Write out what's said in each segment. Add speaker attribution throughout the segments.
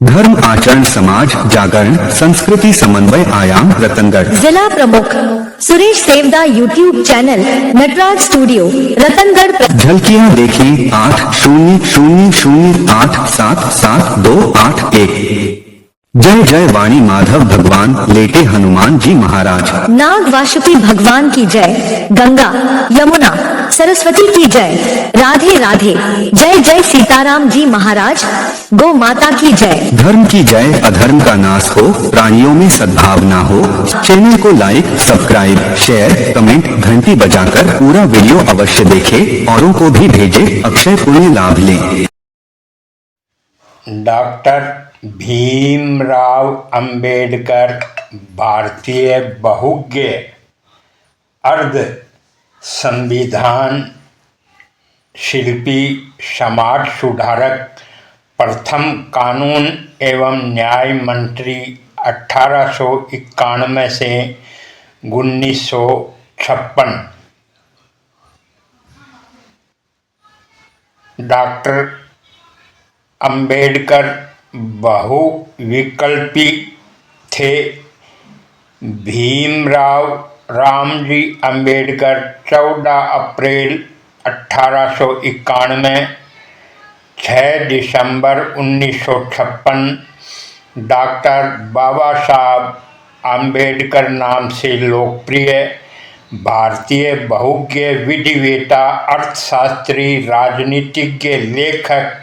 Speaker 1: धर्म आचरण समाज जागरण संस्कृति समन्वय आयाम रतनगढ़।
Speaker 2: जिला प्रमुख Suresh Devda YouTube channel Natraj studio Ratangarh.
Speaker 1: झलकियां देखी 8000877281। जय जय वाणी माधव भगवान लेटे हनुमान जी महाराज।
Speaker 2: नाग वासुकी भगवान की जय। गंगा यमुना सरस्वती की जय। राधे राधे। जय जय सीताराम जी महाराज। गौ माता की जय।
Speaker 1: धर्म की जय अधर्म का नाश हो, प्राणियों में सद्भावना हो। चैनल को लाइक सब्सक्राइब शेयर कमेंट घंटी बजाकर पूरा वीडियो अवश्य देखें, औरों को भी भेजें, अक्षय पुण्य लाभ लें।
Speaker 3: डॉक्टर भीमराव अंबेडकर भारतीय बहुज्ञ अर्ध संविधान शिल्पी समाज सुधारक प्रथम कानून एवं न्याय मंत्री 1891 से 1956। डॉक्टर अंबेडकर बहुविकल्पी थे। भीमराव रामजी अंबेडकर 14 अप्रैल 1891, 6 दिसंबर 1956 डॉक्टर बाबा साहब अंबेडकर नाम से लोकप्रिय भारतीय बहुज्ञ विधिवेता अर्थशास्त्री राजनीतिज्ञ लेखक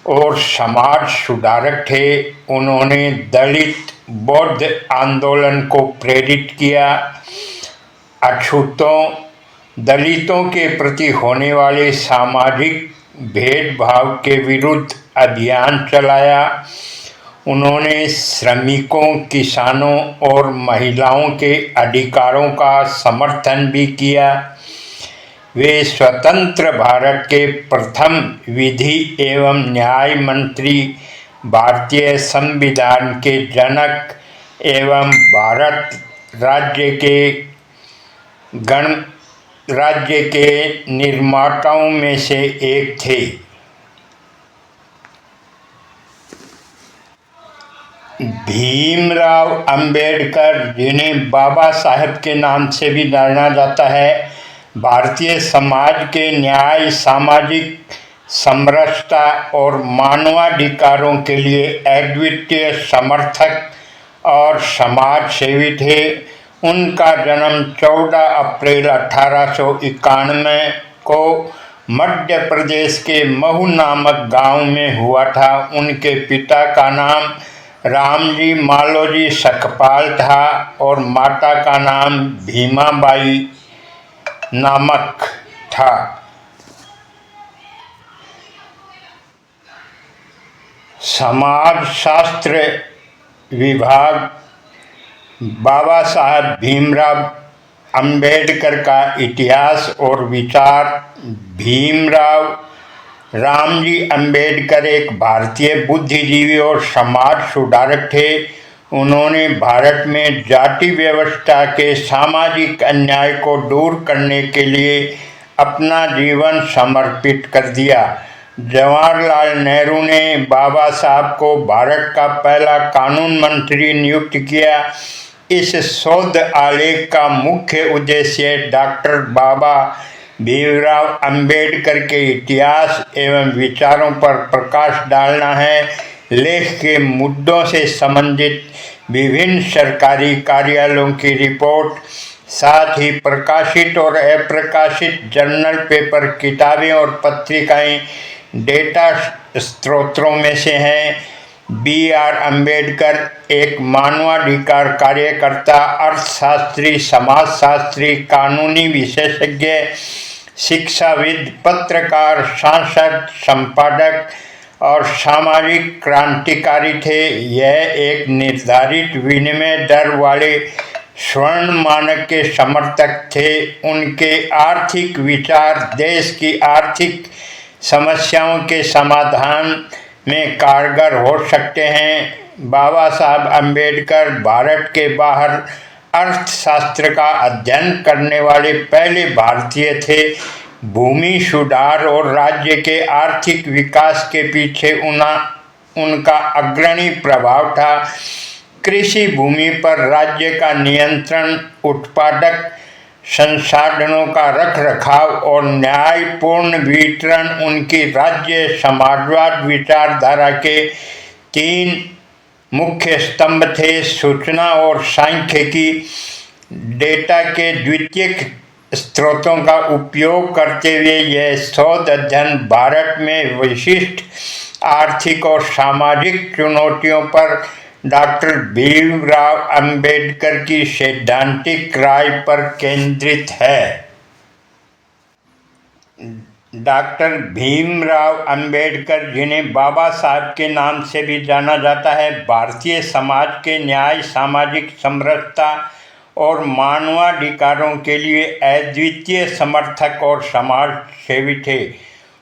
Speaker 3: और समाज सुधारक थे। उन्होंने दलित बौद्ध आंदोलन को प्रेरित किया, अछूतों दलितों के प्रति होने वाले सामाजिक भेदभाव के विरुद्ध अभियान चलाया। उन्होंने श्रमिकों किसानों और महिलाओं के अधिकारों का समर्थन भी किया। वे स्वतंत्र भारत के प्रथम विधि एवं न्याय मंत्री, भारतीय संविधान के जनक एवं भारत राज्य के निर्माताओं में से एक थे। भीमराव अंबेडकर, जिन्हें बाबा साहेब के नाम से भी जाना जाता है, भारतीय समाज के न्याय, सामाजिक समरसता और मानवाधिकारों के लिए अद्वितीय समर्थक और समाज सेवी थे। उनका जन्म 14 अप्रैल 1891 को मध्य प्रदेश के महू नामक गांव में हुआ था। उनके पिता का नाम रामजी मालोजी सकपाल था और माता का नाम भीमाबाई नामक था। समाजशास्त्र विभाग बाबा साहब भीमराव अंबेडकर का इतिहास और विचार। भीमराव रामजी अंबेडकर एक भारतीय बुद्धिजीवी और समाज सुधारक थे। उन्होंने भारत में जाति व्यवस्था के सामाजिक अन्याय को दूर करने के लिए अपना जीवन समर्पित कर दिया। जवाहरलाल नेहरू ने बाबा साहब को भारत का पहला कानून मंत्री नियुक्त किया। इस शोध आलेख का मुख्य उद्देश्य डॉक्टर बाबा भीमराव अंबेडकर के इतिहास एवं विचारों पर प्रकाश डालना है। लेख के मुद्दों से संबंधित विभिन्न सरकारी कार्यालयों की रिपोर्ट, साथ ही प्रकाशित और अप्रकाशित जर्नल, पेपर, किताबें और पत्रिकाएं डेटा स्रोतों में से हैं। B.R. अम्बेडकर एक मानवाधिकार कार्यकर्ता, अर्थशास्त्री, समाजशास्त्री, कानूनी विशेषज्ञ, शिक्षाविद, पत्रकार, सांसद, संपादक और सामाजिक क्रांतिकारी थे। यह एक निर्धारित विनिमय दर वाले स्वर्ण मानक के समर्थक थे। उनके आर्थिक विचार देश की आर्थिक समस्याओं के समाधान में कारगर हो सकते हैं। बाबा साहब अम्बेडकर भारत के बाहर अर्थशास्त्र का अध्ययन करने वाले पहले भारतीय थे। भूमि सुधार और राज्य के आर्थिक विकास के पीछे उनका अग्रणी प्रभाव था। कृषि भूमि पर राज्य का नियंत्रण, उत्पादक संसाधनों का रखरखाव और न्यायपूर्ण वितरण उनकी राज्य समाजवाद विचारधारा के 3 मुख्य स्तंभ थे। सूचना और सांख्यिकी डेटा के द्वितीयक स्रोतों का उपयोग करते हुए यह शोध अध्ययन भारत में विशिष्ट आर्थिक और सामाजिक चुनौतियों पर डॉक्टर भीमराव अंबेडकर की सैद्धांतिक राय पर केंद्रित है। डॉक्टर भीमराव अंबेडकर, जिन्हें बाबा साहब के नाम से भी जाना जाता है, भारतीय समाज के न्याय, सामाजिक समरसता और मानवाधिकारों के लिए अद्वितीय समर्थक और समाज सेवी थे।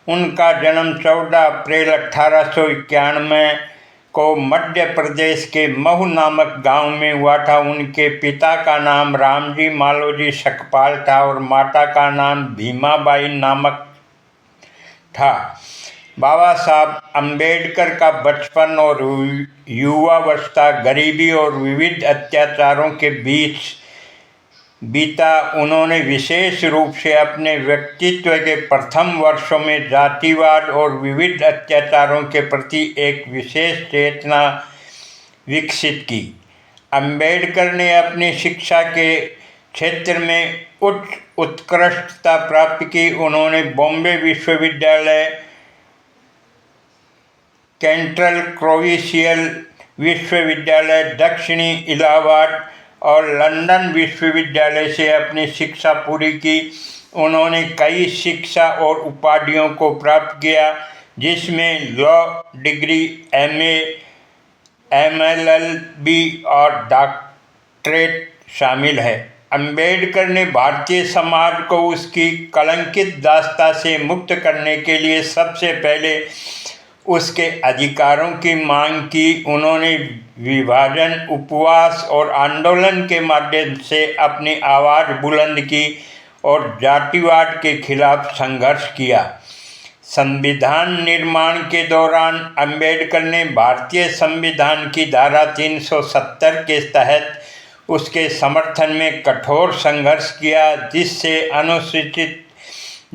Speaker 3: उनका जन्म 14 अप्रैल 1891 को मध्य प्रदेश के महू नामक गांव में हुआ था। उनके पिता का नाम रामजी मालोजी सकपाल था और माता का नाम भीमाबाई नामक था। बाबा साहब अंबेडकर का बचपन और युवावस्था गरीबी और विविध अत्याचारों के बीच बीता। उन्होंने विशेष रूप से अपने व्यक्तित्व के प्रथम वर्षों में जातिवाद और विविध अत्याचारों के प्रति एक विशेष चेतना विकसित की। अंबेडकर ने अपनी शिक्षा के क्षेत्र में उच्च उत्कृष्टता प्राप्त की। उन्होंने बॉम्बे विश्वविद्यालय, सेंट्रल प्रोविंशियल विश्वविद्यालय, दक्षिणी इलाहाबाद और लंदन विश्वविद्यालय से अपनी शिक्षा पूरी की। उन्होंने कई शिक्षा और उपाधियों को प्राप्त किया, जिसमें लॉ डिग्री, MA, MLLB और डॉक्टरेट शामिल है। अंबेडकर ने भारतीय समाज को उसकी कलंकित दास्ता से मुक्त करने के लिए सबसे पहले उसके अधिकारों की मांग की। उन्होंने विभाजन, उपवास और आंदोलन के माध्यम से अपनी आवाज़ बुलंद की और जातिवाद के खिलाफ संघर्ष किया। संविधान निर्माण के दौरान अंबेडकर ने भारतीय संविधान की धारा 370 के तहत उसके समर्थन में कठोर संघर्ष किया, जिससे अनुसूचित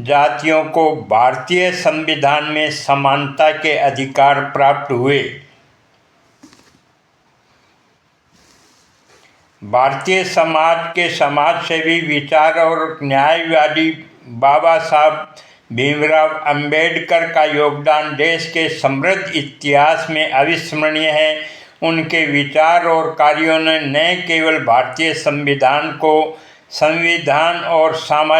Speaker 3: जातियों को भारतीय संविधान में समानता के अधिकार प्राप्त हुए। भारतीय समाज के समाजसेवी, विचार और न्यायवादी बाबा साहब भीमराव अंबेडकर का योगदान देश के समृद्ध इतिहास में अविस्मरणीय है। उनके विचार और कार्यों ने न केवल भारतीय संविधान को संविधान और सामाजिक